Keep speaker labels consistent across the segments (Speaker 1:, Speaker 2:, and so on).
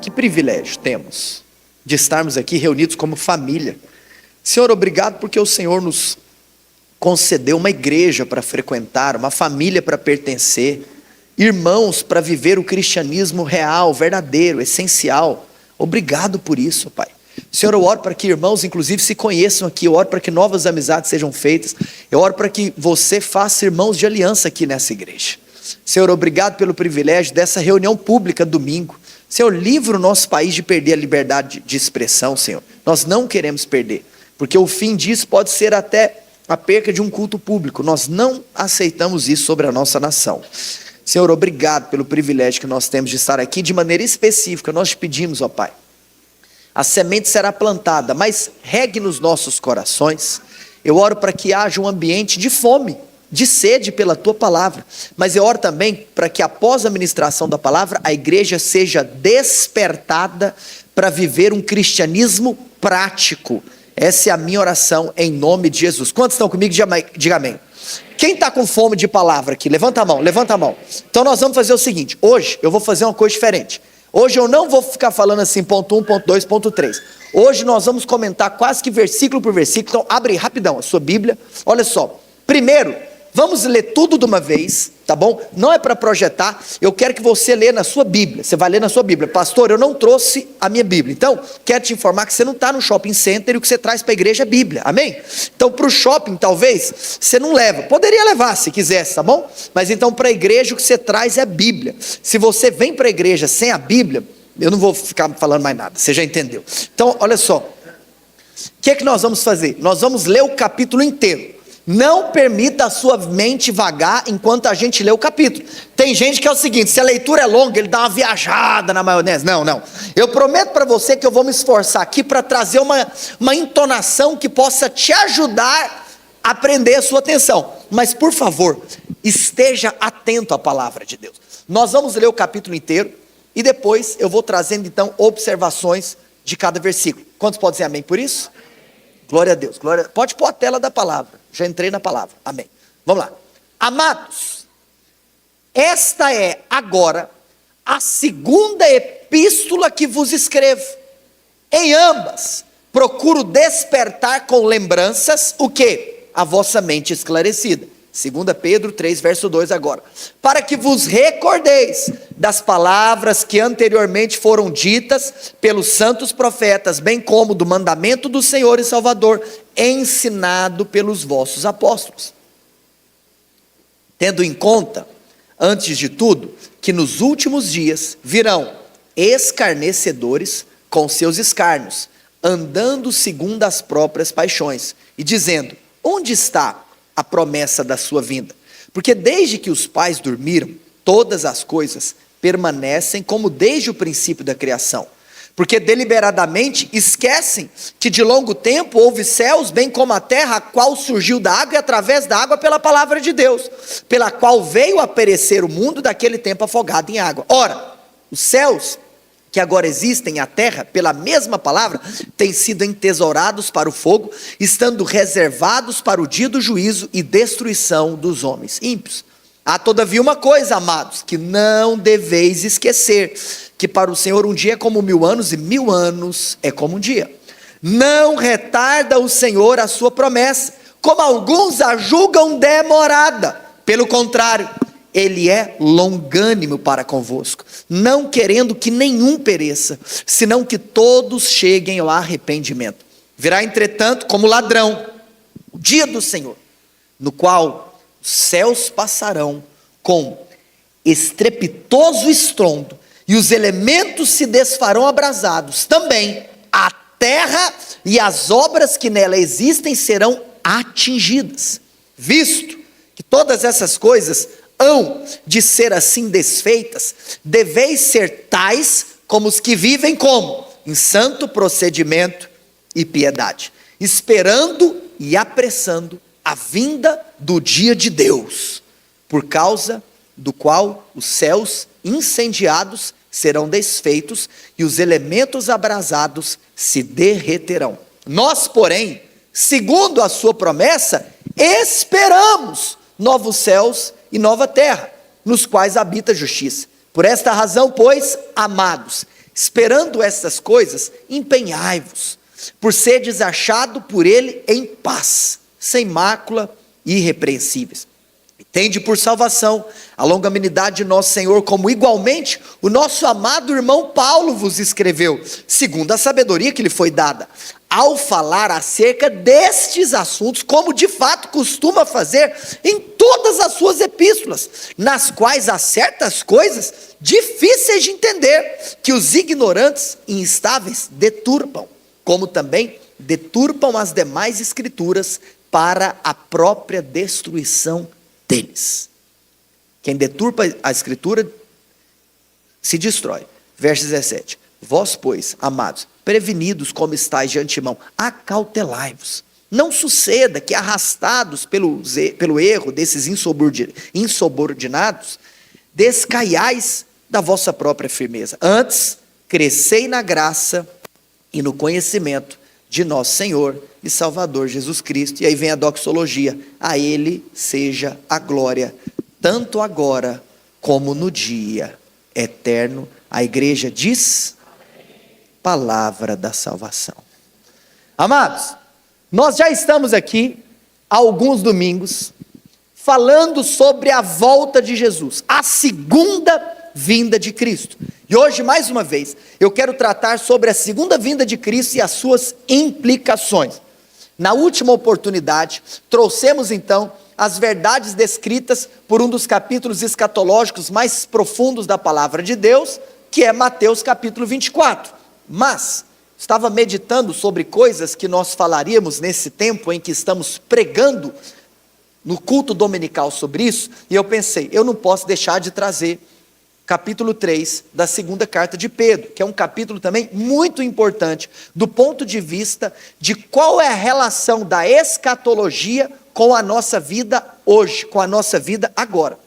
Speaker 1: Que privilégio temos de estarmos aqui reunidos como família. Senhor, obrigado porque o Senhor nos concedeu uma igreja para frequentar, uma família para pertencer, irmãos para viver o cristianismo real, verdadeiro, essencial. Obrigado por isso, Pai. Senhor, eu oro para que irmãos inclusive se conheçam aqui, eu oro para que novas amizades sejam feitas, eu oro para que você faça irmãos de aliança aqui nessa igreja. Senhor, obrigado pelo privilégio dessa reunião pública domingo. Senhor, livra o nosso país de perder a liberdade de expressão, Senhor. Nós não queremos perder, porque o fim disso pode ser até a perca de um culto público. Nós não aceitamos isso sobre a nossa nação. Senhor, obrigado pelo privilégio que nós temos de estar aqui de maneira específica. Nós te pedimos, ó Pai, a semente será plantada, mas regue nos nossos corações. Eu oro para que haja um ambiente de fome, de sede pela tua palavra, mas eu oro também para que após a ministração da palavra, a igreja seja despertada para viver um cristianismo prático. Essa é a minha oração em nome de Jesus. Quantos estão comigo? Diga amém. Quem está com fome de palavra aqui? Levanta a mão, levanta a mão. Então nós vamos fazer o seguinte, hoje eu vou fazer uma coisa diferente. Hoje eu não vou ficar falando assim, ponto 1, ponto 2, ponto 3. Hoje nós vamos comentar quase que versículo por versículo. Então abre rapidão a sua Bíblia. Olha só, primeiro, vamos ler tudo de uma vez, tá bom? Não é para projetar, eu quero que você lê na sua Bíblia. Você vai ler na sua Bíblia. Pastor, eu não trouxe a minha Bíblia. Então, quero te informar que você não está no shopping center e o que você traz para a igreja é Bíblia, amém? Então, para o shopping, talvez, você não leva. Poderia levar se quisesse, tá bom? Mas então, para a igreja, o que você traz é Bíblia. Se você vem para a igreja sem a Bíblia, eu não vou ficar falando mais nada, você já entendeu. Então, olha só. O que é que nós vamos fazer? Nós vamos ler o capítulo inteiro. Não permita a sua mente vagar enquanto a gente lê o capítulo. Tem gente que é o seguinte, se a leitura é longa, ele dá uma viajada na maionese. Não. Eu prometo para você que eu vou me esforçar aqui para trazer uma entonação que possa te ajudar a prender a sua atenção. Mas por favor, esteja atento à palavra de Deus. Nós vamos ler o capítulo inteiro e depois eu vou trazendo então observações de cada versículo. Quantos podem dizer amém por isso? Glória a Deus, pode pôr a tela da palavra, já entrei na palavra, amém. Vamos lá, amados, esta é agora a segunda epístola que vos escrevo, em ambas procuro despertar com lembranças, o quê? A vossa mente esclarecida. 2 Pedro 3, verso 2 agora. Para que vos recordeis das palavras que anteriormente foram ditas pelos santos profetas, bem como do mandamento do Senhor e Salvador, ensinado pelos vossos apóstolos. Tendo em conta, antes de tudo, que nos últimos dias virão escarnecedores com seus escárnios, andando segundo as próprias paixões, e dizendo, onde está a promessa da sua vinda? Porque desde que os pais dormiram, todas as coisas permanecem como desde o princípio da criação. Porque deliberadamente esquecem que de longo tempo houve céus, bem como a terra, a qual surgiu da água e através da água pela palavra de Deus, pela qual veio a perecer o mundo daquele tempo afogado em água. Ora, os céus que agora existem, a terra, pela mesma palavra, têm sido entesourados para o fogo, estando reservados para o dia do juízo e destruição dos homens ímpios. Há todavia uma coisa, amados, que não deveis esquecer, que para o Senhor um dia é como 1000 anos, e 1000 anos é como um dia. Não retarda o Senhor a sua promessa, como alguns a julgam demorada. Pelo contrário, Ele é longânimo para convosco, não querendo que nenhum pereça, senão que todos cheguem ao arrependimento. Virá, entretanto, como ladrão, o dia do Senhor, no qual os céus passarão com estrepitoso estrondo, e os elementos se desfarão abrasados. Também a terra e as obras que nela existem serão atingidas. Visto que todas essas coisas hão de ser assim desfeitas, deveis ser tais como os que vivem como? Em santo procedimento e piedade, esperando e apressando a vinda do dia de Deus, por causa do qual os céus incendiados serão desfeitos e os elementos abrasados se derreterão. Nós, porém, segundo a sua promessa, esperamos novos céus e nova terra, nos quais habita a justiça. Por esta razão, pois, amados, Esperando essas coisas, empenhai-vos, por seres achado por ele em paz, sem mácula e irrepreensíveis. Tende por salvação a longanimidade de nosso Senhor, como igualmente o nosso amado irmão Paulo vos escreveu, segundo a sabedoria que lhe foi dada, ao falar acerca destes assuntos, como de fato costuma fazer em todas as suas epístolas, nas quais há certas coisas difíceis de entender, que os ignorantes e instáveis deturpam, como também deturpam as demais escrituras para a própria destruição deles. Quem deturpa a escritura se destrói. Verso 17: vós, pois, amados, prevenidos como estáis de antemão, acautelai-vos. Não suceda que, arrastados pelo erro desses insubordinados, descaiais da vossa própria firmeza. Antes, crescei na graça e no conhecimento de nosso Senhor e Salvador Jesus Cristo. E aí vem a doxologia: a Ele seja a glória, tanto agora como no dia eterno. A igreja diz: palavra da salvação. Amados, nós já estamos aqui há alguns domingos falando sobre a volta de Jesus, a segunda vinda de Cristo. E hoje, mais uma vez, eu quero tratar sobre a segunda vinda de Cristo e as suas implicações. Na última oportunidade, trouxemos então as verdades descritas por um dos capítulos escatológicos mais profundos da palavra de Deus, que é Mateus capítulo 24. Mas estava meditando sobre coisas que nós falaríamos nesse tempo em que estamos pregando no culto dominical sobre isso, e eu pensei, eu não posso deixar de trazer capítulo 3 da segunda carta de Pedro, que é um capítulo também muito importante, do ponto de vista de qual é a relação da escatologia com a nossa vida hoje, com a nossa vida agora.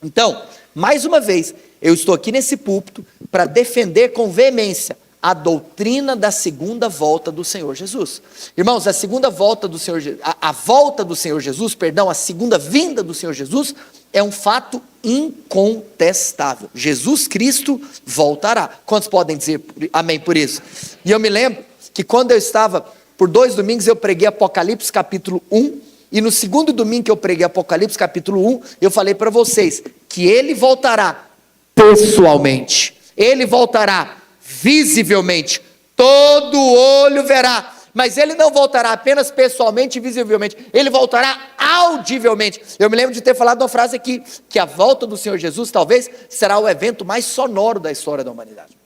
Speaker 1: Então, mais uma vez, eu estou aqui nesse púlpito para defender com veemência a doutrina da segunda volta do Senhor Jesus. Irmãos, a segunda volta do Senhor, a volta do Senhor Jesus, perdão, a segunda vinda do Senhor Jesus é um fato incontestável. Jesus Cristo voltará. Quantos podem dizer amém por isso? E eu me lembro que quando eu estava, por 2 domingos eu preguei Apocalipse capítulo 1, e no segundo domingo que eu preguei Apocalipse capítulo 1, eu falei para vocês que ele voltará pessoalmente, ele voltará visivelmente, todo olho verá, mas ele não voltará apenas pessoalmente e visivelmente, ele voltará audivelmente. Eu me lembro de ter falado uma frase aqui, que a volta do Senhor Jesus talvez será o evento mais sonoro da história da humanidade.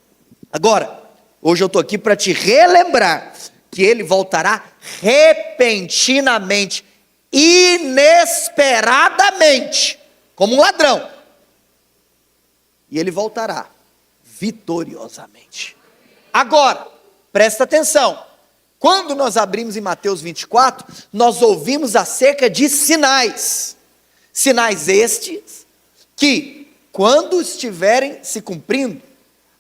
Speaker 1: Agora, hoje eu estou aqui para te relembrar que ele voltará repentinamente, inesperadamente, como um ladrão, e ele voltará vitoriosamente. Agora, presta atenção, quando nós abrimos em Mateus 24, nós ouvimos acerca de sinais, sinais estes, que quando estiverem se cumprindo,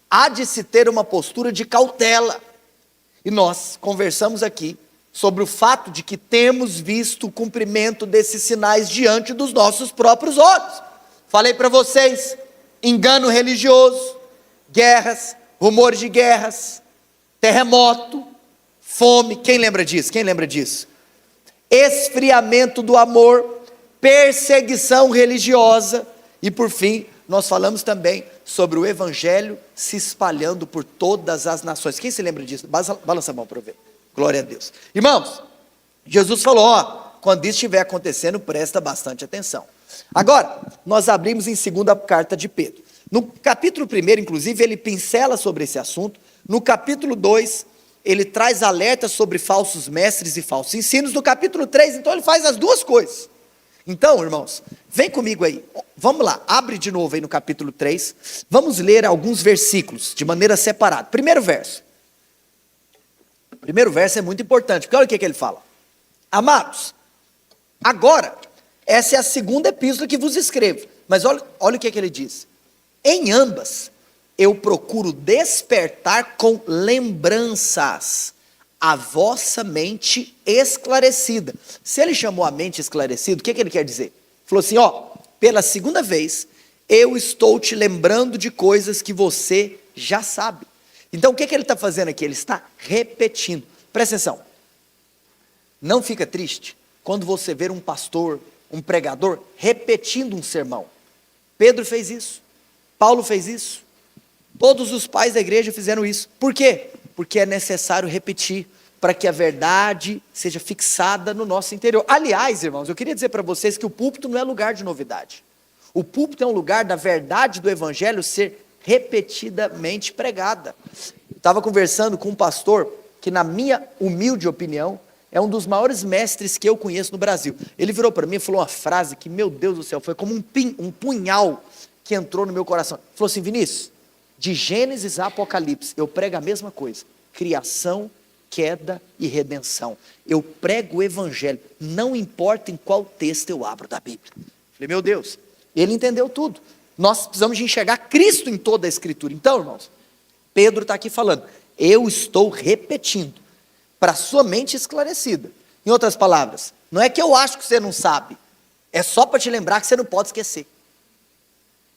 Speaker 1: há de se ter uma postura de cautela, e nós conversamos aqui, sobre o fato de que temos visto o cumprimento desses sinais diante dos nossos próprios olhos. Falei para vocês, engano religioso, guerras, rumores de guerras, terremoto, fome, quem lembra disso? Quem lembra disso? Esfriamento do amor, perseguição religiosa, e por fim, nós falamos também sobre o evangelho se espalhando por todas as nações. Quem se lembra disso? Balança a mão para eu ver. Glória a Deus. Irmãos, Jesus falou, quando isso estiver acontecendo, presta bastante atenção. Agora, nós abrimos em segunda carta de Pedro. No capítulo 1, inclusive, ele pincela sobre esse assunto. No capítulo 2, ele traz alertas sobre falsos mestres e falsos ensinos. No capítulo 3, então, ele faz as duas coisas. Então, irmãos, vem comigo aí. Vamos lá, abre de novo aí no capítulo 3. Vamos ler alguns versículos de maneira separada. Primeiro verso. O primeiro verso é muito importante, porque olha o que ele fala. Amados, agora, essa é a segunda epístola que vos escrevo. Mas olha o que ele diz. Em ambas, eu procuro despertar com lembranças a vossa mente esclarecida. Se ele chamou a mente esclarecida, o que ele quer dizer? Falou assim, pela segunda vez, eu estou te lembrando de coisas que você já sabe. Então o que ele está fazendo aqui? Ele está repetindo. Presta atenção. Não fica triste quando você ver um pastor, um pregador, repetindo um sermão. Pedro fez isso. Paulo fez isso. Todos os pais da igreja fizeram isso. Por quê? Porque é necessário repetir, para que a verdade seja fixada no nosso interior. Aliás, irmãos, eu queria dizer para vocês que o púlpito não é lugar de novidade. O púlpito é um lugar da verdade do evangelho ser repetidamente pregada. Eu estava conversando com um pastor, que na minha humilde opinião, é um dos maiores mestres que eu conheço no Brasil. Ele virou para mim e falou uma frase que, meu Deus do céu, foi como um punhal que entrou no meu coração. Ele falou assim: Vinícius, de Gênesis a Apocalipse, eu prego a mesma coisa. Criação, queda e redenção. Eu prego o evangelho, não importa em qual texto eu abro da Bíblia. Falei, meu Deus, ele entendeu tudo. Nós precisamos de enxergar Cristo em toda a Escritura. Então, irmãos, Pedro está aqui falando, eu estou repetindo, para sua mente esclarecida. Em outras palavras, não é que eu acho que você não sabe, é só para te lembrar que você não pode esquecer.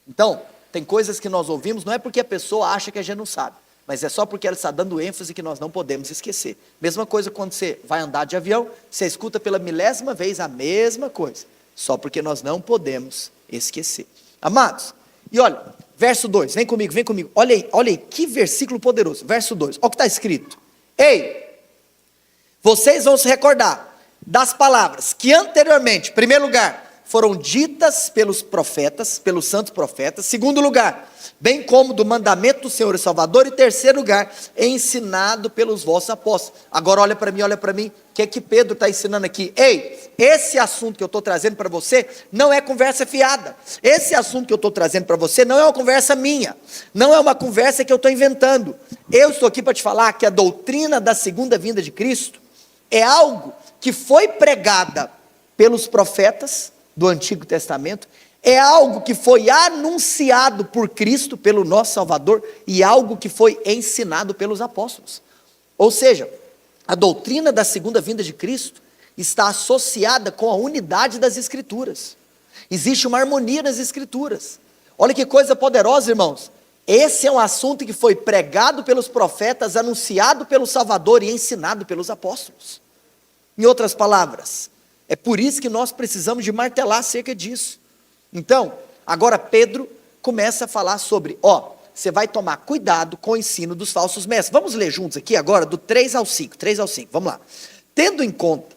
Speaker 1: Então, tem coisas que nós ouvimos, não é porque a pessoa acha que a gente não sabe, mas é só porque ela está dando ênfase que nós não podemos esquecer. Mesma coisa quando você vai andar de avião, você escuta pela milésima vez a mesma coisa, só porque nós não podemos esquecer. Amados, e olha, verso 2, vem comigo, olha aí, que versículo poderoso, verso 2, olha o que está escrito. Ei, vocês vão se recordar das palavras que anteriormente, em primeiro lugar, foram ditas pelos profetas, pelos santos profetas. Segundo lugar, bem como do mandamento do Senhor e Salvador. E terceiro lugar, ensinado pelos vossos apóstolos. Agora olha para mim, o que é que Pedro está ensinando aqui? Ei, esse assunto que eu estou trazendo para você, não é conversa fiada. Esse assunto que eu estou trazendo para você, não é uma conversa minha. Não é uma conversa que eu estou inventando. Eu estou aqui para te falar que a doutrina da segunda vinda de Cristo é algo que foi pregada pelos profetas do Antigo Testamento, é algo que foi anunciado por Cristo, pelo nosso Salvador, e algo que foi ensinado pelos apóstolos. Ou seja, a doutrina da segunda vinda de Cristo está associada com a unidade das Escrituras. Existe uma harmonia nas Escrituras. Olha que coisa poderosa, irmãos. Esse é um assunto que foi pregado pelos profetas, anunciado pelo Salvador e ensinado pelos apóstolos. Em outras palavras, é por isso que nós precisamos de martelar acerca disso. Então, agora Pedro começa a falar sobre, você vai tomar cuidado com o ensino dos falsos mestres. Vamos ler juntos aqui agora, do 3 ao 5, vamos lá. Tendo em conta,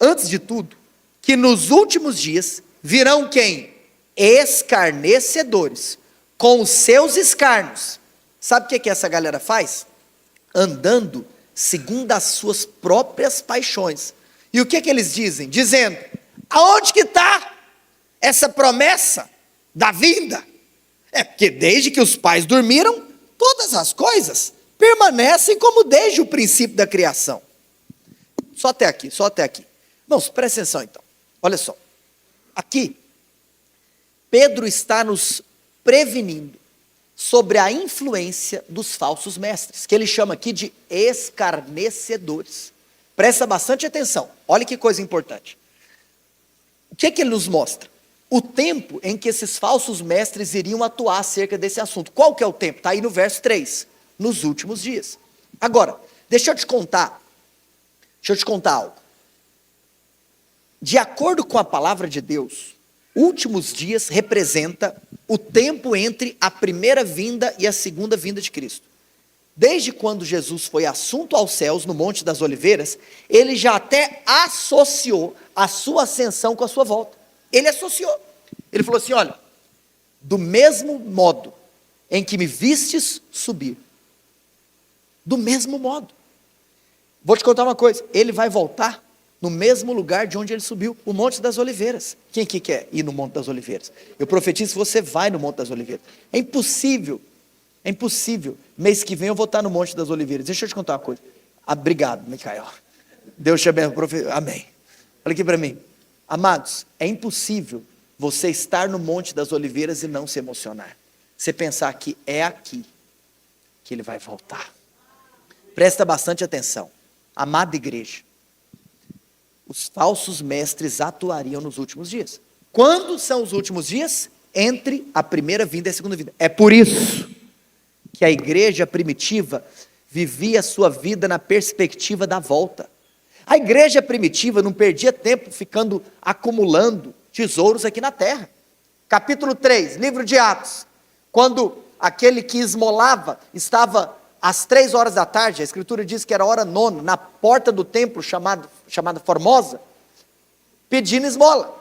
Speaker 1: antes de tudo, que nos últimos dias virão quem? Escarnecedores, com os seus escárnios. Sabe o que essa galera faz? Andando segundo as suas próprias paixões. E o que eles dizem? Dizendo, aonde que está essa promessa da vinda? É porque desde que os pais dormiram, todas as coisas permanecem como desde o princípio da criação. Só até aqui. Irmãos, presta atenção então. Olha só. Aqui, Pedro está nos prevenindo sobre a influência dos falsos mestres, que ele chama aqui de escarnecedores. Presta bastante atenção, olha que coisa importante. O que ele nos mostra? O tempo em que esses falsos mestres iriam atuar acerca desse assunto. Qual que é o tempo? Está aí no verso 3, nos últimos dias. Agora, deixa eu te contar algo. De acordo com a palavra de Deus, últimos dias representa o tempo entre a primeira vinda e a segunda vinda de Cristo. Desde quando Jesus foi assunto aos céus, no Monte das Oliveiras, ele já até associou a sua ascensão com a sua volta. Ele associou. Ele falou assim, olha, do mesmo modo em que me vistes subir, do mesmo modo. Vou te contar uma coisa, ele vai voltar no mesmo lugar de onde ele subiu, o Monte das Oliveiras. Quem aqui quer ir no Monte das Oliveiras? Eu profetizo que você vai no Monte das Oliveiras. É impossível. Mês que vem eu vou estar no Monte das Oliveiras. Deixa eu te contar uma coisa. Obrigado, Micael. Deus te abençoe. Amém. Olha aqui para mim. Amados, é impossível você estar no Monte das Oliveiras e não se emocionar. Você pensar que é aqui que ele vai voltar. Presta bastante atenção. Amada igreja, os falsos mestres atuariam nos últimos dias. Quando são os últimos dias? Entre a primeira vinda e a segunda vinda. É por isso que a igreja primitiva vivia a sua vida na perspectiva da volta. A igreja primitiva não perdia tempo ficando acumulando tesouros aqui na terra. Capítulo 3, livro de Atos, quando aquele que esmolava estava às 3 horas da tarde, a escritura diz que era a hora nona, na porta do templo chamada Formosa, pedindo esmola,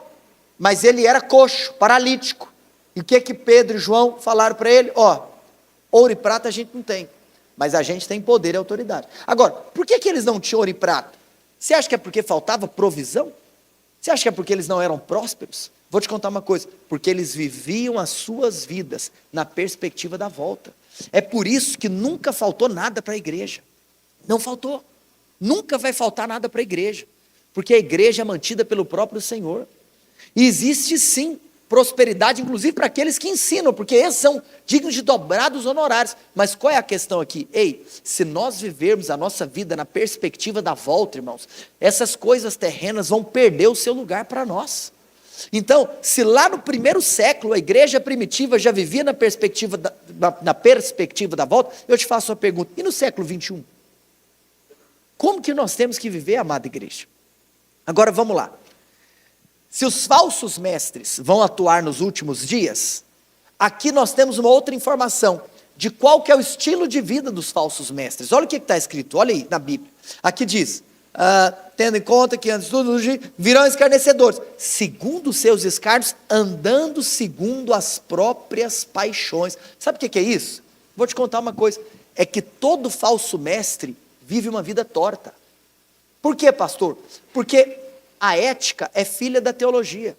Speaker 1: mas ele era coxo, paralítico. E o que Pedro e João falaram para ele? Ouro e prata a gente não tem, mas a gente tem poder e autoridade. Agora, por que eles não tinham ouro e prata? Você acha que é porque faltava provisão? Você acha que é porque eles não eram prósperos? Vou te contar uma coisa, porque eles viviam as suas vidas na perspectiva da volta. É por isso que nunca faltou nada para a igreja. Não faltou. Nunca vai faltar nada para a igreja, porque a igreja é mantida pelo próprio Senhor. E existe sim prosperidade, inclusive para aqueles que ensinam, porque esses são dignos de dobrados honorários. Mas qual é a questão aqui? Se nós vivermos a nossa vida na perspectiva da volta, irmãos, essas coisas terrenas vão perder o seu lugar para nós. Então, se lá no primeiro século a igreja primitiva já vivia na perspectiva da volta, eu te faço uma pergunta, e no século 21? Como que nós temos que viver, amada igreja? Agora vamos lá. Se os falsos mestres vão atuar nos últimos dias, aqui nós temos uma outra informação, de qual que é o estilo de vida dos falsos mestres. Olha o que está escrito, olha aí na Bíblia. Aqui diz, tendo em conta que antes de tudo virão escarnecedores, segundo os seus escárnios, andando segundo as próprias paixões. Sabe o que é isso? Vou te contar uma coisa, é que todo falso mestre vive uma vida torta. Por quê, pastor? Porque a ética é filha da teologia,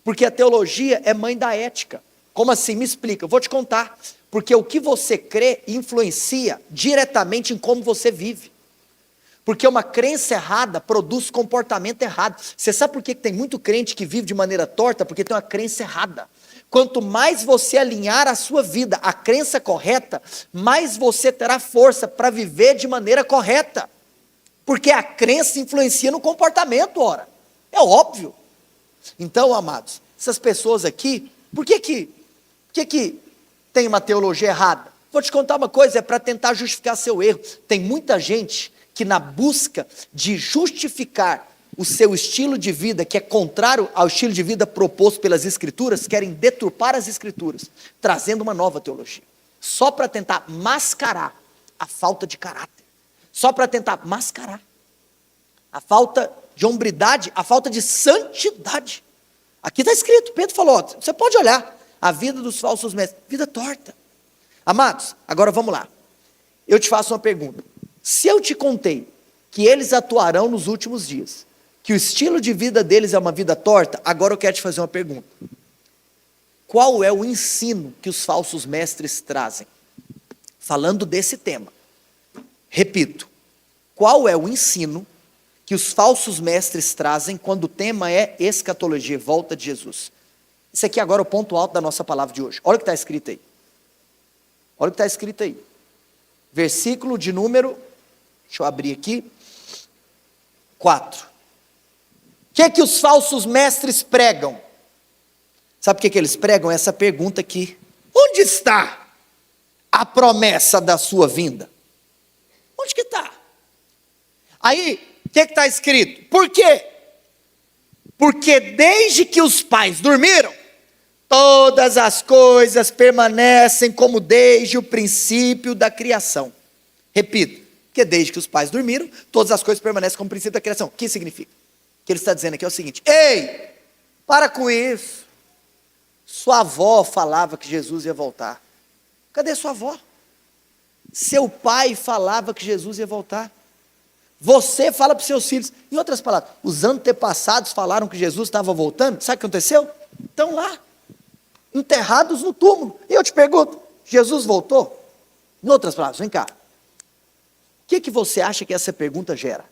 Speaker 1: porque a teologia é mãe da ética. Como assim? Me explica, eu vou te contar. Porque o que você crê influencia diretamente em como você vive. Porque uma crença errada produz comportamento errado. Você sabe por que tem muito crente que vive de maneira torta? Porque tem uma crença errada. Quanto mais você alinhar a sua vida à crença correta, mais você terá força para viver de maneira correta. Porque a crença influencia no comportamento, ora. É óbvio. Então, amados, essas pessoas aqui, por que tem uma teologia errada? Vou te contar uma coisa, é para tentar justificar seu erro. Tem muita gente que na busca de justificar o seu estilo de vida, que é contrário ao estilo de vida proposto pelas Escrituras, querem deturpar as Escrituras, trazendo uma nova teologia, só para tentar mascarar a falta de caráter, só para tentar mascarar a falta de hombridade, a falta de santidade. Aqui está escrito, Pedro falou, você pode olhar, a vida dos falsos mestres, vida torta. Amados, agora vamos lá, eu te faço uma pergunta, se eu te contei que eles atuarão nos últimos dias, que o estilo de vida deles é uma vida torta, agora eu quero te fazer uma pergunta, qual é o ensino que os falsos mestres trazem? Falando desse tema, repito, qual é o ensino que os falsos mestres trazem quando o tema é escatologia, volta de Jesus? Isso aqui agora é o ponto alto da nossa palavra de hoje. Olha o que está escrito aí. Olha o que está escrito aí. Versículo de número, deixa eu abrir aqui, 4. O que os falsos mestres pregam? Sabe o que eles pregam? Essa pergunta aqui. Onde está a promessa da sua vinda? Onde que está? Aí, o que está escrito? Por quê? Porque desde que os pais dormiram, todas as coisas permanecem como desde o princípio da criação. Repito, porque desde que os pais dormiram, todas as coisas permanecem como princípio da criação. O que significa? O que ele está dizendo aqui é o seguinte, ei, para com isso. Sua avó falava que Jesus ia voltar. Cadê sua avó? Seu pai falava que Jesus ia voltar. Você fala para os seus filhos. Em outras palavras, os antepassados falaram que Jesus estava voltando. Sabe o que aconteceu? Estão lá, enterrados no túmulo. E eu te pergunto, Jesus voltou? Em outras palavras, vem cá. O que você acha que essa pergunta gera?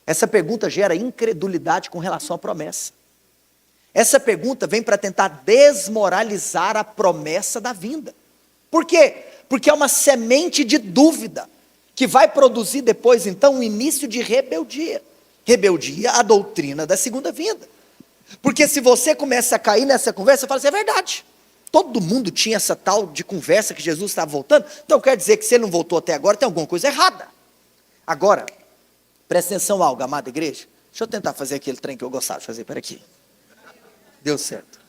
Speaker 1: Essa pergunta gera incredulidade com relação à promessa. Essa pergunta vem para tentar desmoralizar a promessa da vinda. Por quê? Porque é uma semente de dúvida, que vai produzir depois, então, um início de rebeldia. Rebeldia à doutrina da segunda vinda. Porque se você começa a cair nessa conversa, você fala assim, é verdade. Todo mundo tinha essa tal de conversa que Jesus estava voltando. Então quer dizer que se ele não voltou até agora, tem alguma coisa errada. Agora, presta atenção algo, amada igreja. Deixa eu tentar fazer aquele trem que eu gostava de fazer. Pera aqui. Deu certo.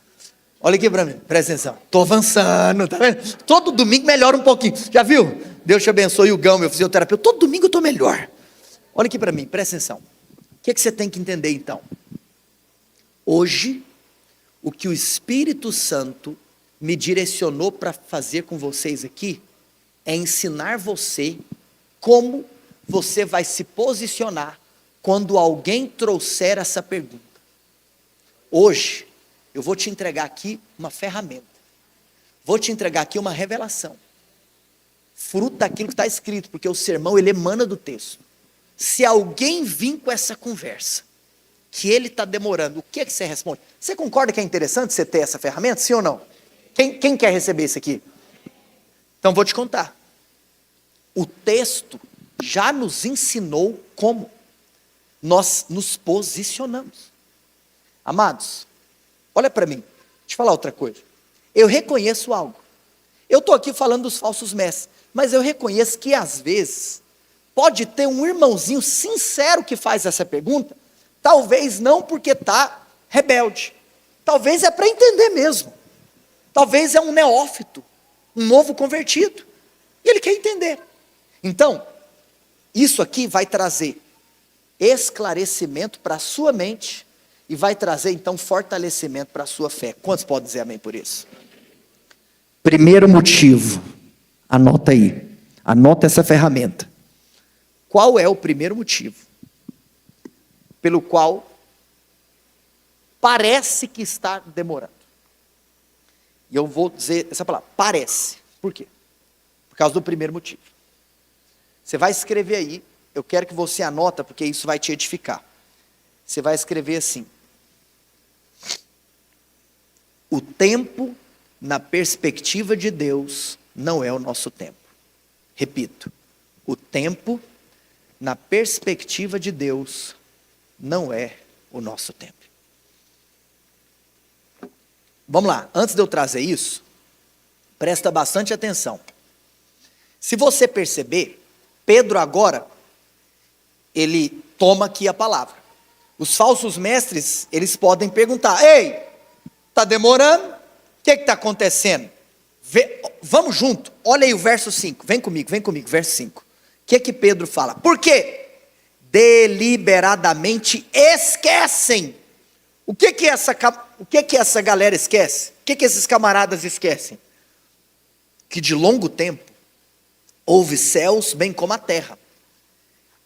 Speaker 1: Olha aqui para mim, presta atenção. Estou avançando, tá vendo? Todo domingo melhora um pouquinho. Já viu? Deus te abençoe, o Gão, meu fisioterapeuta. Todo domingo eu estou melhor. Olha aqui para mim, presta atenção. O que você tem que entender então? Hoje, o que o Espírito Santo me direcionou para fazer com vocês aqui é ensinar você como você vai se posicionar quando alguém trouxer essa pergunta. Hoje, eu vou te entregar aqui uma ferramenta. Vou te entregar aqui uma revelação. Fruto daquilo que está escrito, porque o sermão ele emana do texto. Se alguém vir com essa conversa, que ele está demorando, o que é que você responde? Você concorda que é interessante você ter essa ferramenta, sim ou não? Quem quer receber isso aqui? Então vou te contar. O texto já nos ensinou como nós nos posicionamos. Amados, olha para mim, deixa eu falar outra coisa. Eu reconheço algo. Eu estou aqui falando dos falsos mestres, mas eu reconheço que às vezes pode ter um irmãozinho sincero que faz essa pergunta, talvez não porque está rebelde, talvez é para entender mesmo, talvez é um neófito, um novo convertido, e ele quer entender. Então, isso aqui vai trazer esclarecimento para a sua mente, e vai trazer então fortalecimento para a sua fé. Quantos podem dizer amém por isso? Primeiro motivo, anota aí, anota essa ferramenta. Qual é o primeiro motivo pelo qual parece que está demorando? E eu vou dizer essa palavra, parece. Por quê? Por causa do primeiro motivo. Você vai escrever aí, eu quero que você anota, porque isso vai te edificar. Você vai escrever assim: o tempo, na perspectiva de Deus, não é o nosso tempo. Repito, o tempo, na perspectiva de Deus, não é o nosso tempo. Vamos lá, antes de eu trazer isso, presta bastante atenção. Se você perceber, Pedro agora, ele toma aqui a palavra. Os falsos mestres, eles podem perguntar: ei, está demorando? O que está acontecendo? Vamos junto, olha aí o verso 5, vem comigo, verso 5. O que Pedro fala? Por quê? Deliberadamente esquecem. O que essa galera esquece? O que esses camaradas esquecem? Que de longo tempo houve céus bem como a terra,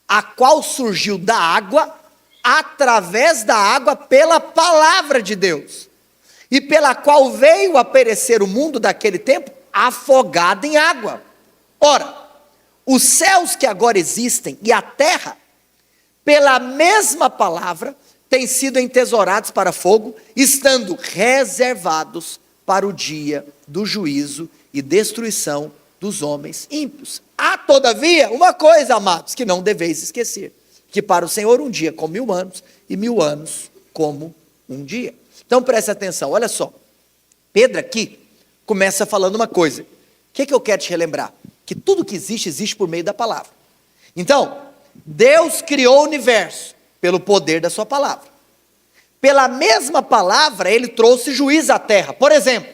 Speaker 1: a qual surgiu da água, através da água, pela palavra de Deus, e pela qual veio a perecer o mundo daquele tempo, afogado em água. Ora, os céus que agora existem e a terra, pela mesma palavra, têm sido entesourados para fogo, estando reservados para o dia do juízo e destruição dos homens ímpios. Há, todavia, uma coisa, amados, que não deveis esquecer: que para o Senhor um dia como 1000 anos, e 1000 anos como um dia. Então preste atenção, olha só. Pedro aqui começa falando uma coisa. O que eu quero te relembrar? Que tudo que existe, existe por meio da palavra. Então, Deus criou o universo pelo poder da sua palavra. Pela mesma palavra, ele trouxe juízo à terra. Por exemplo,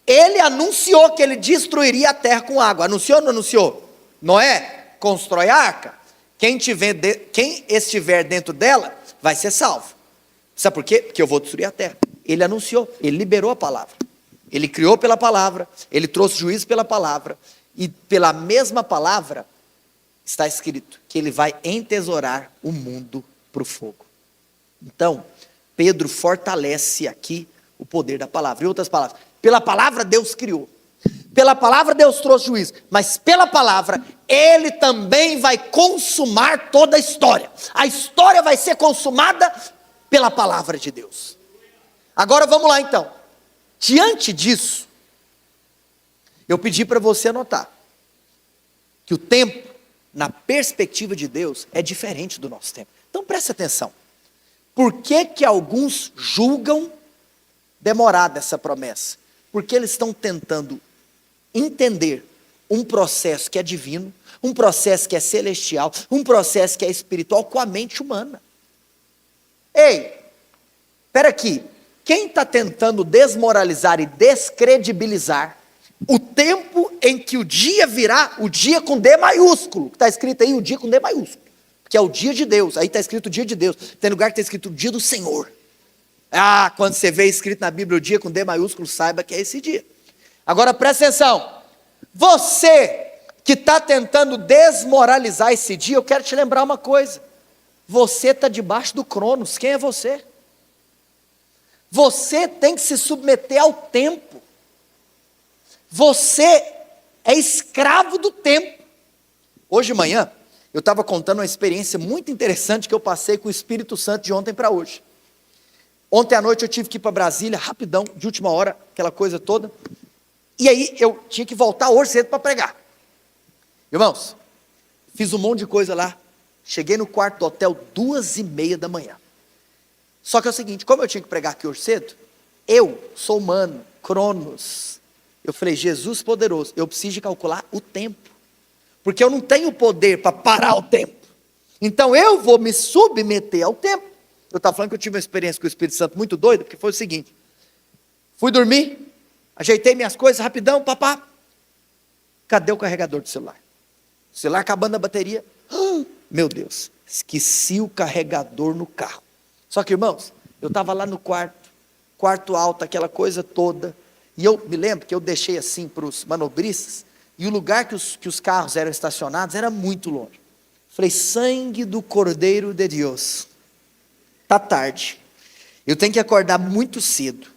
Speaker 1: ele anunciou que ele destruiria a terra com água. Anunciou ou não anunciou? Noé, constrói a arca. Quem estiver dentro dela, vai ser salvo. Sabe por quê? Porque eu vou destruir a terra. Ele anunciou, ele liberou a palavra. Ele criou pela palavra, ele trouxe juízo pela palavra. E pela mesma palavra, está escrito que ele vai entesourar o mundo para o fogo. Então, Pedro fortalece aqui o poder da palavra. Em outras palavras, pela palavra Deus criou, pela palavra Deus trouxe juízo, mas pela palavra ele também vai consumar toda a história. A história vai ser consumada pela palavra de Deus. Agora vamos lá então. Diante disso, eu pedi para você anotar que o tempo, na perspectiva de Deus, é diferente do nosso tempo. Então preste atenção. Por que alguns julgam demorada essa promessa? Porque eles estão tentando entender um processo que é divino, um processo que é celestial, um processo que é espiritual com a mente humana. Ei, espera aqui, quem está tentando desmoralizar e descredibilizar o tempo em que o dia virá, o dia com D maiúsculo, que está escrito aí o dia com D maiúsculo, que é o dia de Deus, aí está escrito o dia de Deus, tem lugar que está escrito o dia do Senhor. Ah, quando você vê escrito na Bíblia o dia com D maiúsculo, saiba que é esse dia. Agora presta atenção, você que está tentando desmoralizar esse dia, eu quero te lembrar uma coisa, você está debaixo do Cronos, quem é você? Você tem que se submeter ao tempo, você é escravo do tempo. Hoje de manhã, eu estava contando uma experiência muito interessante que eu passei com o Espírito Santo de ontem para hoje. Ontem à noite eu tive que ir para Brasília, rapidão, de última hora, aquela coisa toda, e aí eu tinha que voltar hoje cedo para pregar. Irmãos, fiz um monte de coisa lá, cheguei no quarto do hotel 2:30 da manhã. Só que é o seguinte, como eu tinha que pregar aqui hoje cedo, eu sou humano, Cronos. Eu falei, Jesus poderoso, eu preciso de calcular o tempo, porque eu não tenho poder para parar o tempo. Então eu vou me submeter ao tempo. Eu estava falando que eu tive uma experiência com o Espírito Santo muito doida, porque foi o seguinte, fui dormir, ajeitei minhas coisas rapidão, papá, cadê o carregador do celular? O celular acabando a bateria, meu Deus, esqueci o carregador no carro. Só que irmãos, eu estava lá no quarto alto, aquela coisa toda, e eu me lembro que eu deixei assim para os manobristas, e o lugar que os carros eram estacionados era muito longe. Falei, sangue do Cordeiro de Deus, está tarde, eu tenho que acordar muito cedo,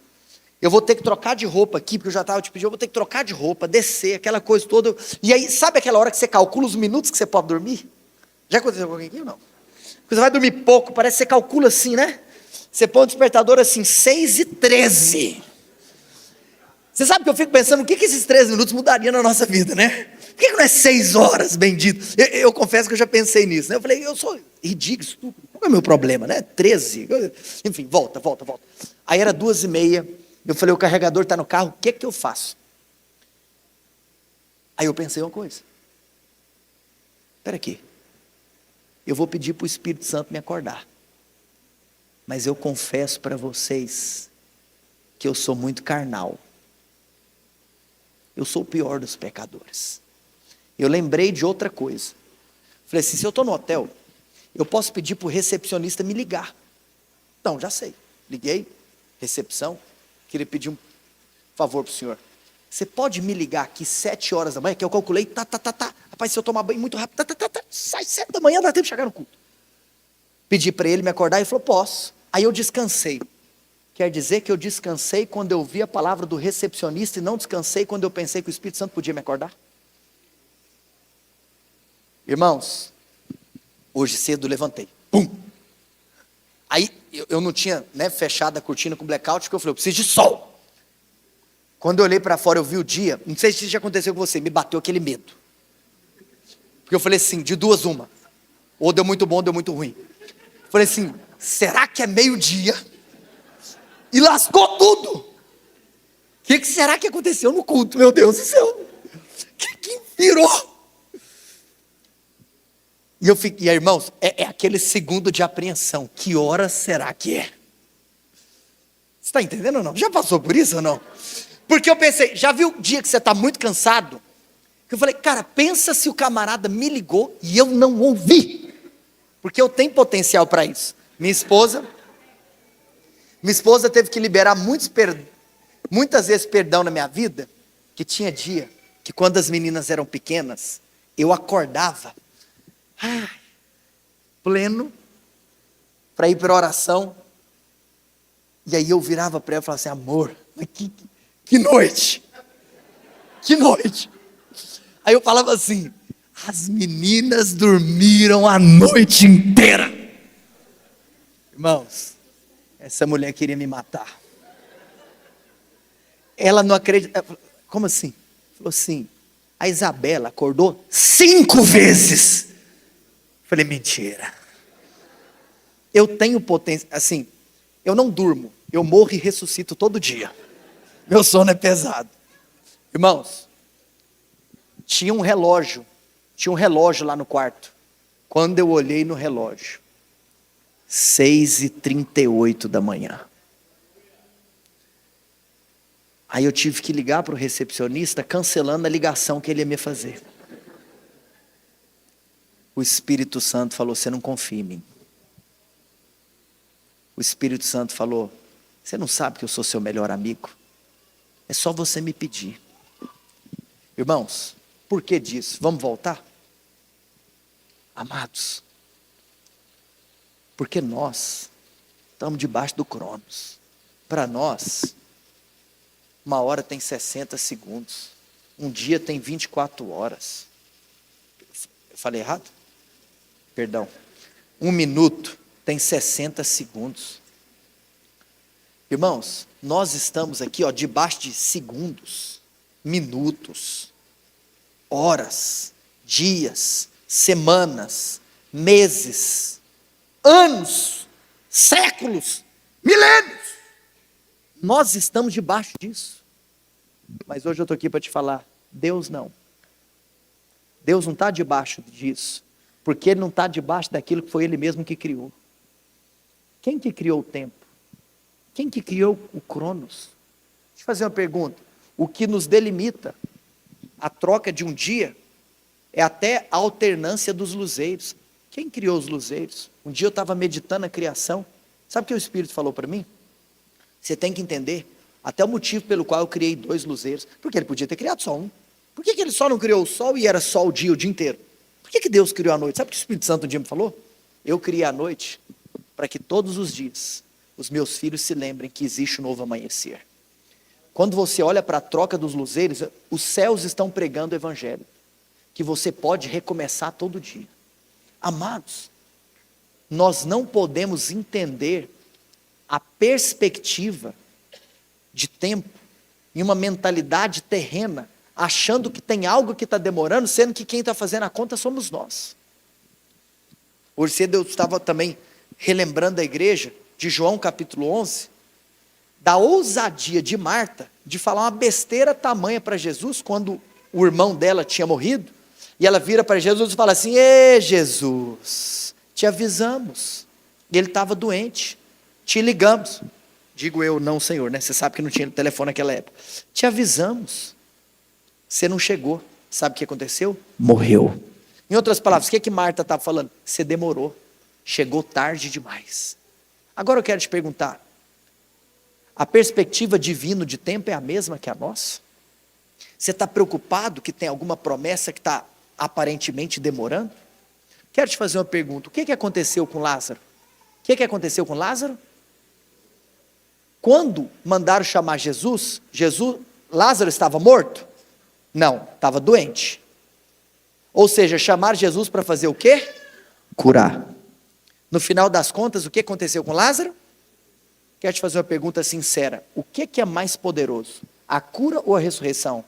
Speaker 1: eu vou ter que trocar de roupa aqui, porque eu já estava te pedindo, eu vou ter que trocar de roupa, descer, aquela coisa toda, e aí, sabe aquela hora que você calcula os minutos que você pode dormir? Já aconteceu com alguém aqui ou não? Porque você vai dormir pouco, parece que você calcula assim, né? Você põe o despertador assim, 6:13. Você sabe que eu fico pensando, o que esses 13 minutos mudariam na nossa vida, né? Por que não é 6 horas, bendito? Eu confesso que eu já pensei nisso, né? Eu falei, eu sou ridículo, estúpido, qual é o meu problema, né? 13, enfim, volta. Aí era 2:30, eu falei, o carregador está no carro, o que eu faço? Aí eu pensei uma coisa, espera aqui, eu vou pedir para o Espírito Santo me acordar, mas eu confesso para vocês, que eu sou muito carnal, eu sou o pior dos pecadores. Eu lembrei de outra coisa, falei assim, se eu estou no hotel, eu posso pedir para o recepcionista me ligar. Não, já sei, liguei, recepção, queria pedir um favor para o senhor, você pode me ligar aqui 7 horas da manhã, que eu calculei, rapaz, se eu tomar banho muito rápido, sai 7 da manhã, dá tempo de chegar no culto. Pedi para ele me acordar, e ele falou, posso. Aí eu descansei, quer dizer que eu descansei quando eu vi a palavra do recepcionista, e não descansei quando eu pensei que o Espírito Santo podia me acordar? Irmãos, hoje cedo levantei, pum, aí eu não tinha, né, fechado a cortina com blackout, porque eu falei, eu preciso de sol. Quando eu olhei para fora, eu vi o dia, não sei se isso já aconteceu com você, me bateu aquele medo, porque eu falei assim, de duas uma, ou deu muito bom, ou deu muito ruim. Falei assim, será que é meio-dia? E lascou tudo. O que será que aconteceu no culto, meu Deus do céu? O que virou? E aí, irmãos, é aquele segundo de apreensão, que hora será que é? Você está entendendo ou não? Já passou por isso ou não? Porque eu pensei, já viu o dia que você está muito cansado? Que eu falei, cara, pensa se o camarada me ligou e eu não ouvi. Porque eu tenho potencial para isso. Minha esposa teve que liberar muitas vezes perdão na minha vida, que tinha dia, que quando as meninas eram pequenas, eu acordava, pleno, para ir para a oração, e aí eu virava para ela e falava assim, amor, mas que noite, que noite. Aí eu falava assim, as meninas dormiram a noite inteira. Irmãos, essa mulher queria me matar. Ela não acredita. Como assim? Falou assim, a Isabela acordou 5 vezes. Falei, mentira. Eu tenho potência, assim, eu não durmo, eu morro e ressuscito todo dia. Meu sono é pesado. Irmãos, tinha um relógio lá no quarto. Quando eu olhei no relógio, 6h38 da manhã. Aí eu tive que ligar para o recepcionista, cancelando a ligação que ele ia me fazer. O Espírito Santo falou: você não confia em mim. O Espírito Santo falou: você não sabe que eu sou seu melhor amigo? É só você me pedir. Irmãos, por que disso? Vamos voltar? Amados, porque nós estamos debaixo do Cronos. Para nós, uma hora tem 60 segundos. Um dia tem 24 horas. Eu falei errado? Perdão. Um minuto tem 60 segundos. Irmãos, nós estamos aqui, debaixo de segundos, minutos, horas, dias, semanas, meses, anos, séculos, milênios. Nós estamos debaixo disso. Mas hoje eu estou aqui para te falar, Deus não. Deus não está debaixo disso, porque Ele não está debaixo daquilo que foi Ele mesmo que criou. Quem que criou o tempo? Quem que criou o Cronos? Deixa eu fazer uma pergunta. O que nos delimita a troca de um dia é até a alternância dos luzeiros. Quem criou os luzeiros? Um dia eu estava meditando a criação. Sabe o que o Espírito falou para mim? Você tem que entender até o motivo pelo qual eu criei 2 luzeiros. Porque Ele podia ter criado só um. Por que Ele só não criou o sol e era só o dia inteiro? Por que Deus criou a noite? Sabe o que o Espírito Santo um dia me falou? Eu criei a noite para que todos os dias os meus filhos se lembrem que existe um novo amanhecer. Quando você olha para a troca dos luzeiros, os céus estão pregando o Evangelho, que você pode recomeçar todo dia. Amados, nós não podemos entender a perspectiva de tempo em uma mentalidade terrena, achando que tem algo que está demorando, sendo que quem está fazendo a conta somos nós. Hoje cedo eu estava também relembrando a igreja de João capítulo 11, da ousadia de Marta, de falar uma besteira tamanha para Jesus, quando o irmão dela tinha morrido, e ela vira para Jesus e fala assim: Ê Jesus, te avisamos, ele estava doente, te ligamos, digo eu, não Senhor, né? Você sabe que não tinha telefone naquela época, te avisamos, você não chegou, sabe o que aconteceu? Morreu. Em outras palavras, o que Marta estava falando? Você demorou, chegou tarde demais. Agora eu quero te perguntar, a perspectiva divina de tempo é a mesma que a nossa? Você está preocupado que tem alguma promessa que está aparentemente demorando? Quero te fazer uma pergunta, o que aconteceu com Lázaro? O que aconteceu com Lázaro? Quando mandaram chamar Jesus, Lázaro estava morto? Não, estava doente. Ou seja, chamaram Jesus para fazer o quê? Curar. No final das contas, o que aconteceu com Lázaro? Quero te fazer uma pergunta sincera. O que é mais poderoso? A cura ou a ressurreição?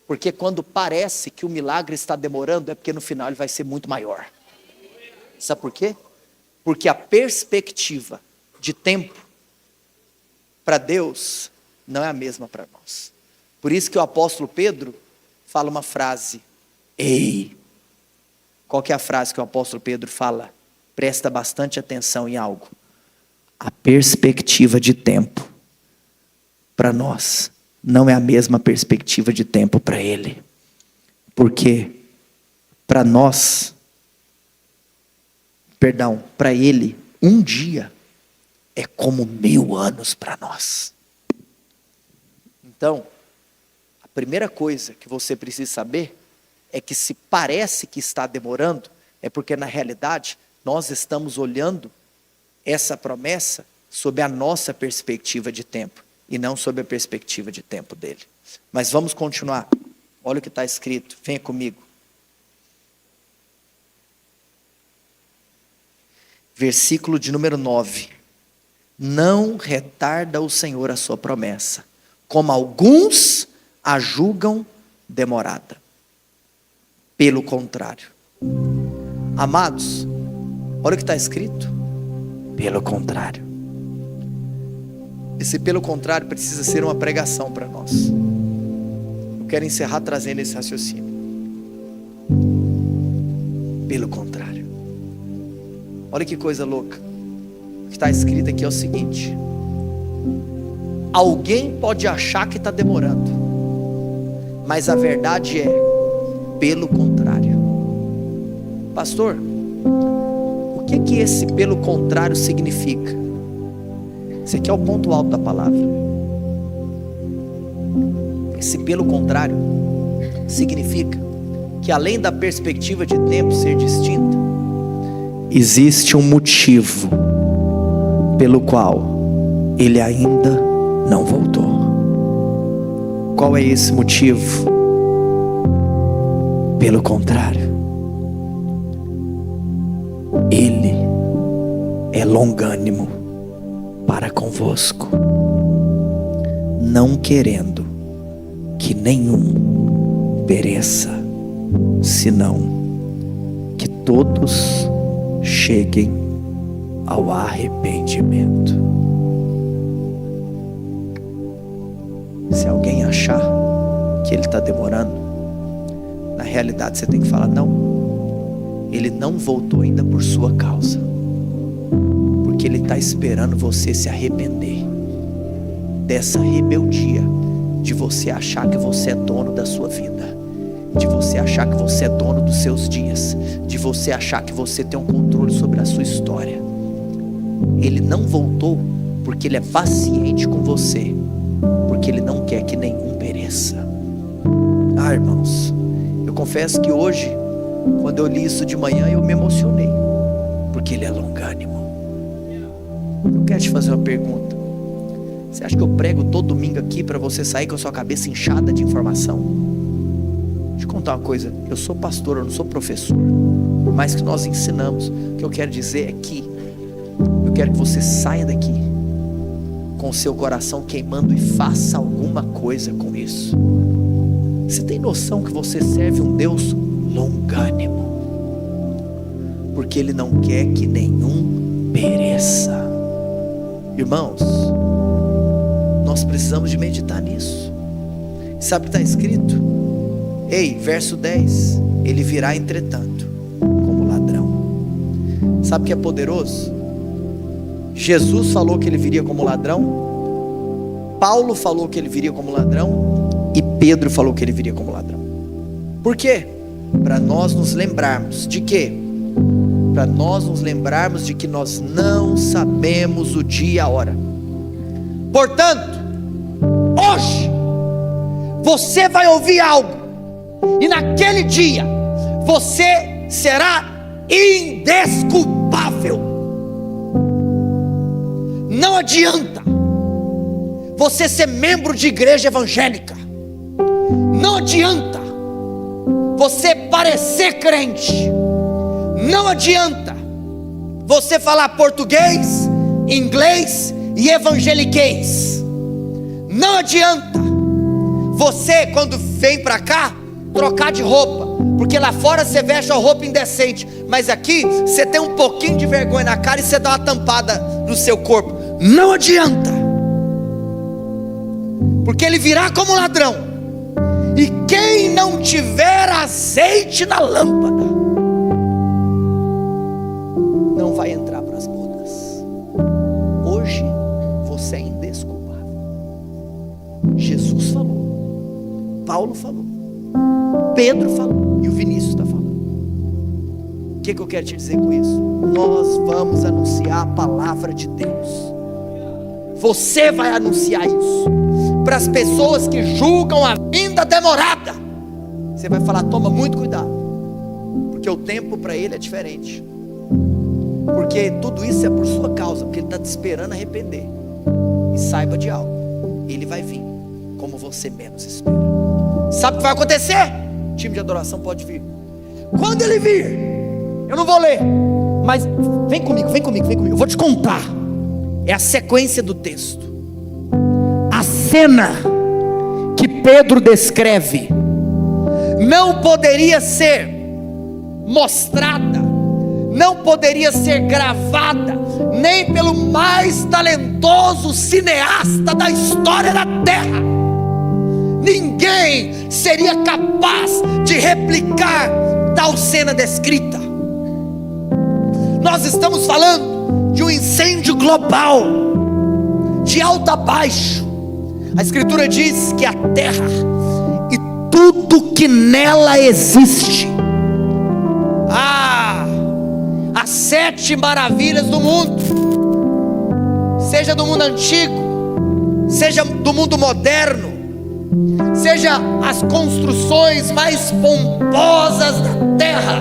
Speaker 1: Porque quando parece que o milagre está demorando, é porque no final ele vai ser muito maior. Sabe por quê? Porque a perspectiva de tempo para Deus não é a mesma para nós. Por isso que o apóstolo Pedro fala uma frase: ei! Qual que é a frase que o apóstolo Pedro fala? Presta bastante atenção em algo. A perspectiva de tempo para nós não é a mesma perspectiva de tempo para ele. Porque para nós, para ele, um dia é como 1000 anos para nós. Então, a primeira coisa que você precisa saber é que se parece que está demorando, é porque na realidade nós estamos olhando essa promessa sob a nossa perspectiva de tempo e não sob a perspectiva de tempo dele. Mas vamos continuar. Olha o que está escrito, venha comigo. Versículo de número 9. Não retarda o Senhor a sua promessa, como alguns a julgam demorada. Pelo contrário. Amados, olha o que está escrito. Pelo contrário. Esse pelo contrário precisa ser uma pregação para nós. Eu quero encerrar trazendo esse raciocínio. Pelo contrário. Olha que coisa louca. O que está escrito aqui é o seguinte: alguém pode achar que está demorando, mas a verdade é pelo contrário. Pastor, o que esse pelo contrário significa? Esse aqui é o ponto alto da palavra. Esse pelo contrário significa que, além da perspectiva de tempo ser distinta, existe um motivo pelo qual ele ainda não voltou. Qual é esse motivo? Pelo contrário, ele é longânimo para convosco, não querendo que nenhum pereça, senão que todos cheguem ao arrependimento. Se alguém achar que ele está demorando, na realidade você tem que falar: não, ele não voltou ainda por sua causa, porque ele está esperando você se arrepender dessa rebeldia, de você achar que você é dono da sua vida, de você achar que você é dono dos seus dias, de você achar que você tem um controle sobre a sua história. Ele não voltou porque ele é paciente com você, porque ele não quer que nenhum pereça. Irmãos, eu confesso que hoje, quando eu li isso de manhã, eu me emocionei, porque ele é longânimo. Eu quero te fazer uma pergunta. Você acha que eu prego todo domingo aqui para você sair com a sua cabeça inchada de informação? Deixa eu contar uma coisa: eu sou pastor, eu não sou professor. Por mais que nós ensinamos, o que eu quero dizer é que eu quero que você saia daqui com o seu coração queimando e faça alguma coisa com isso. Você tem noção que você serve um Deus longânimo, porque Ele não quer que nenhum pereça. Irmãos, nós precisamos de meditar nisso. Sabe o que está escrito? Ei, verso 10: ele virá entretanto como ladrão. Sabe o que é poderoso? Jesus falou que ele viria como ladrão, Paulo falou que ele viria como ladrão, e Pedro falou que ele viria como ladrão. Por quê? Para nós nos lembrarmos de quê? Para nós nos lembrarmos de que nós não sabemos o dia e a hora. Portanto, hoje você vai ouvir algo, e naquele dia você será indesculpável. Não adianta você ser membro de igreja evangélica, não adianta você parecer crente, não adianta você falar português, inglês e evangeliquez, não adianta você, quando vem para cá, trocar de roupa, porque lá fora você veste uma roupa indecente, mas aqui você tem um pouquinho de vergonha na cara e você dá uma tampada no seu corpo. Não adianta, porque ele virá como ladrão, e quem não tiver azeite na lâmpada não vai entrar para as bodas. Hoje você é indesculpável. Jesus falou, Paulo falou, Pedro falou, e o Vinícius está falando. O que eu quero te dizer com isso? Nós vamos anunciar a palavra de Deus. Você vai anunciar isso para as pessoas que julgam a vinda demorada. Você vai falar: toma muito cuidado, porque o tempo para ele é diferente, porque tudo isso é por sua causa, porque ele está te esperando arrepender. E saiba de algo: ele vai vir como você menos espera. Sabe o que vai acontecer? O time de adoração pode vir. Quando ele vir, eu não vou ler, mas vem comigo, eu vou te contar. É a sequência do texto. A cena que Pedro descreve não poderia ser mostrada, não poderia ser gravada nem pelo mais talentoso cineasta da história da terra. Ninguém seria capaz de replicar tal cena descrita. Nós estamos falando de um incêndio global, de alto a baixo. A Escritura diz que a terra e tudo que nela existe, as 7 maravilhas do mundo, seja do mundo antigo, seja do mundo moderno, seja as construções mais pomposas da terra,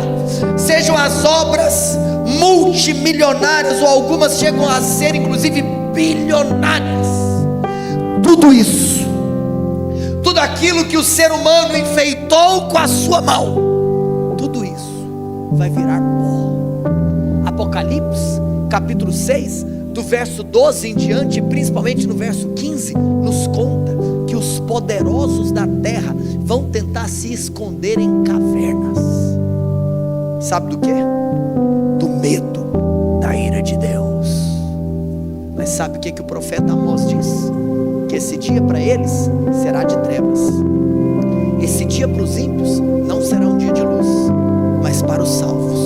Speaker 1: sejam as obras multimilionárias, ou algumas chegam a ser inclusive bilionárias, tudo isso, tudo aquilo que o ser humano enfeitou com a sua mão, tudo isso vai virar pó. Apocalipse capítulo 6, do verso 12 em diante, principalmente no verso 15, nos conta que os poderosos da terra vão tentar se esconder em cavernas. Sabe do que? Do medo da ira de Deus. Mas sabe o que o profeta Amós diz? Que esse dia para eles será de trevas. Esse dia para os ímpios não será um dia de luz, mas para os salvos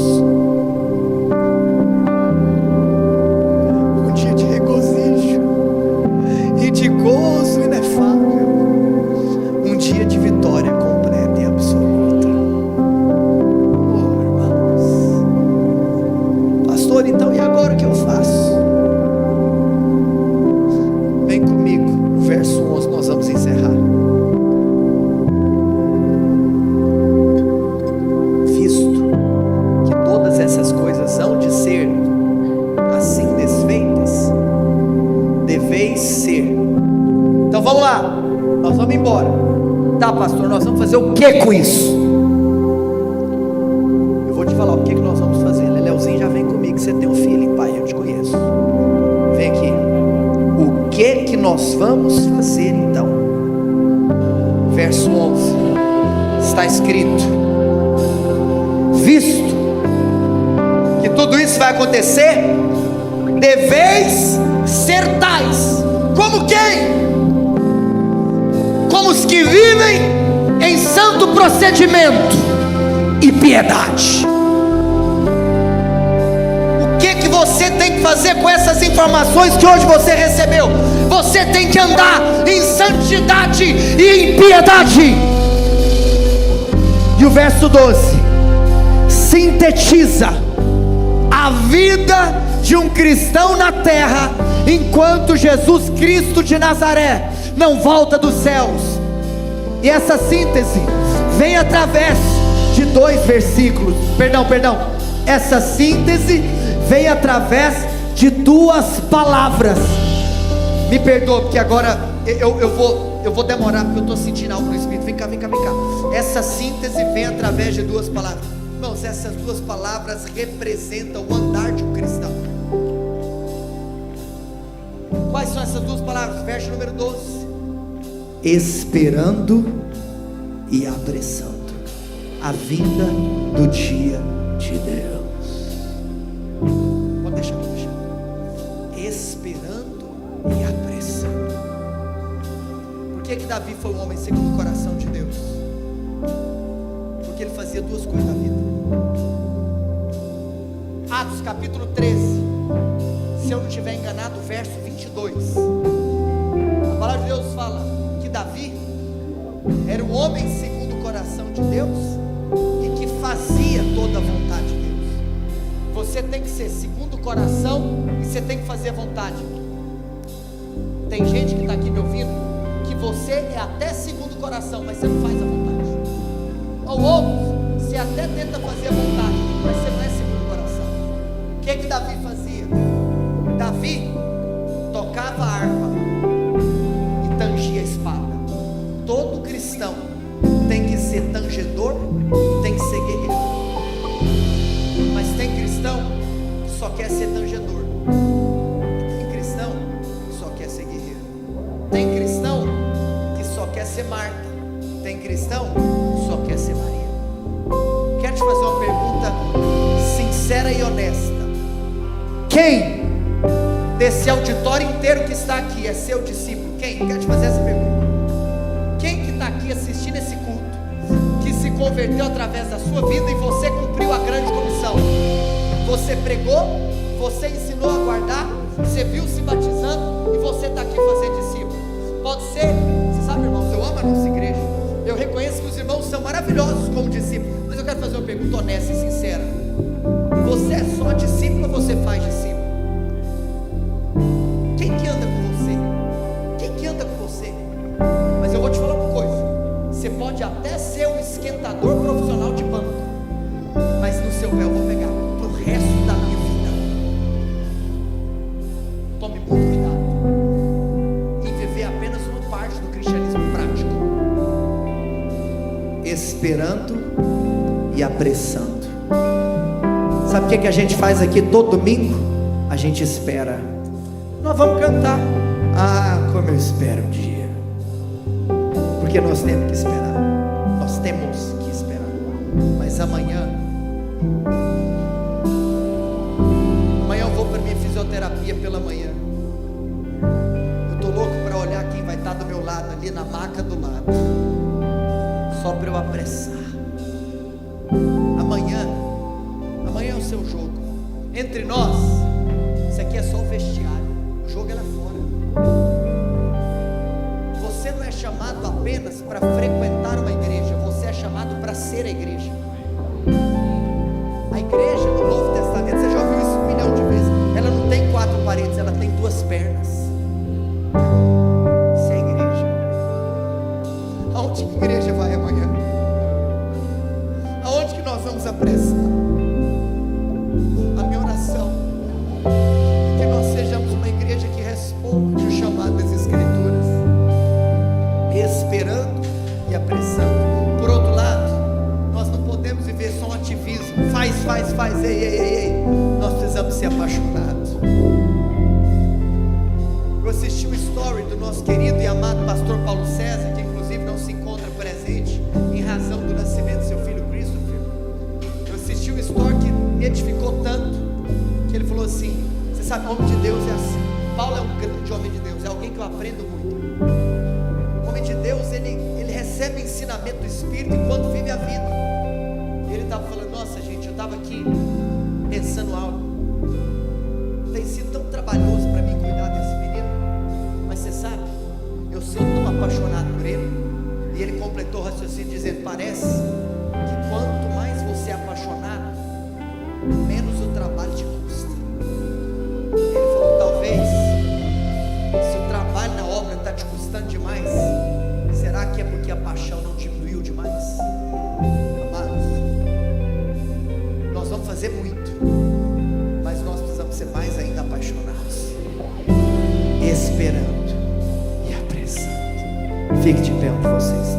Speaker 1: de gozo inefável, um dia de vitória completa e absoluta. Oh, irmãos, pastor, então e agora o que eu faço? Vem comigo, verso 11, nós vamos encerrar. Visto que todas essas coisas hão de ser assim desfeitas, deveis ser. Então vamos lá, nós vamos embora. Tá, pastor, nós vamos fazer o que com isso? Eu vou te falar o que nós vamos fazer. Leleuzinho, já vem comigo, você tem um feeling, pai, eu te conheço. Vem aqui. O que nós vamos fazer então? Verso 11, está escrito: visto que tudo isso vai acontecer, deveis ser tais. Como quem? Como os que vivem em santo procedimento e piedade. O que você tem que fazer com essas informações que hoje você recebeu? Você tem que andar em santidade e em piedade. E o verso 12 sintetiza a vida de um cristão na terra, enquanto Jesus Cristo de Nazaré não volta dos céus. E essa síntese vem através de 2 versículos. Perdão. Essa síntese vem através de 2 palavras. Me perdoa, porque agora eu vou demorar, porque eu estou sentindo algo no Espírito. Vem cá. Essa síntese vem através de 2 palavras. Irmãos, essas 2 palavras representam o andar de um cristão. Quais são essas 2 palavras? Verso número 12: esperando e apressando a vinda do dia de Deus. Pode deixar. Esperando e apressando. Por que Davi foi um homem segundo o coração de Deus? Porque ele fazia 2 coisas na vida. Atos capítulo 13, se eu não estiver enganado, verso 22, a palavra de Deus fala que Davi era um homem segundo o coração de Deus e que fazia toda a vontade de Deus. Você tem que ser segundo o coração e você tem que fazer a vontade. Tem gente que está aqui me ouvindo que você é até segundo o coração, mas você não faz a vontade. Ou outros, você até tenta fazer a vontade, mas você não é segundo o coração. O que Davi fazia? Davi tocava a harpa e tangia a espada. Todo cristão tem que ser tangedor e tem que ser guerreiro. Mas tem cristão que só quer ser tangedor, e tem cristão que só quer ser guerreiro. Tem cristão que só quer ser Marta, tem cristão que só quer ser Maria. Quero te fazer uma pergunta sincera e honesta. Quem desse auditório inteiro que está aqui é seu discípulo? Quem? Quero te fazer essa pergunta. Quem que está aqui assistindo esse culto, que se converteu através da sua vida e você cumpriu a grande comissão? Você pregou, você ensinou a guardar, você viu se batizando e você está aqui fazendo discípulo. Pode ser, você sabe, irmãos, eu amo a nossa igreja, eu reconheço que os irmãos são maravilhosos como discípulos, mas eu quero fazer uma pergunta honesta e sincera: você é só discípulo ou você faz discípulo? Quem que anda com você? Quem que anda com você? Mas eu vou te falar uma coisa: você pode até ser um esquentador profissional de banco, mas no seu pé eu vou pegar pro resto da minha vida. Tome muito cuidado em viver apenas uma parte do cristianismo prático, esperando e apressando. Sabe o que a gente faz aqui todo domingo? A gente espera. Nós vamos cantar. Ah, como eu espero um dia. Porque nós temos que esperar. Nós temos que esperar. Mas amanhã eu vou para minha fisioterapia pela manhã. Eu estou louco para olhar quem vai estar do meu lado ali na maca do lado, só para eu apressar. Amanhã é o seu jogo. Entre nós, isso aqui é só o vestiário. O jogo é lá fora. Você não é chamado apenas para frequentar uma igreja, você é chamado para ser a igreja. A igreja no Novo Testamento, você já ouviu isso 1 milhão de vezes, ela não tem 4 paredes, ela tem 2 pernas. Isso é a igreja. Aonde que a igreja vai amanhã? Aonde que nós vamos apressar? A minha oração é que nós sejamos uma igreja que responde o chamado das Escrituras, esperando e apressando. Por outro lado, nós não podemos viver só um ativismo, faz, ei, nós precisamos ser apaixonados. Eu assisti um story do nosso querido e amado pastor Paulo César, que inclusive não se encontra presente em razão do nascimento do seu filho Christopher. Eu assisti um story que me edificou tanto, que ele falou assim: você sabe, o homem de Deus é assim. Paulo é um grande homem de Deus, é alguém que eu aprendo muito. O homem de Deus, ele recebe ensinamento do Espírito enquanto vive a vida. E ele estava falando: nossa gente, eu estava aqui pensando algo, tem sido tão trabalhoso para mim cuidar desse menino, mas você sabe, eu sou tão apaixonado por ele. E ele completou o raciocínio dizendo: parece que quanto mais você é apaixonado, menos o trabalho te custa. Ele falou: talvez, se o trabalho na obra está te custando demais, será que é porque a paixão não diminuiu demais? Amados, nós vamos fazer muito, mas nós precisamos ser mais ainda apaixonados, esperando e apressando. Fique de pé onde você está.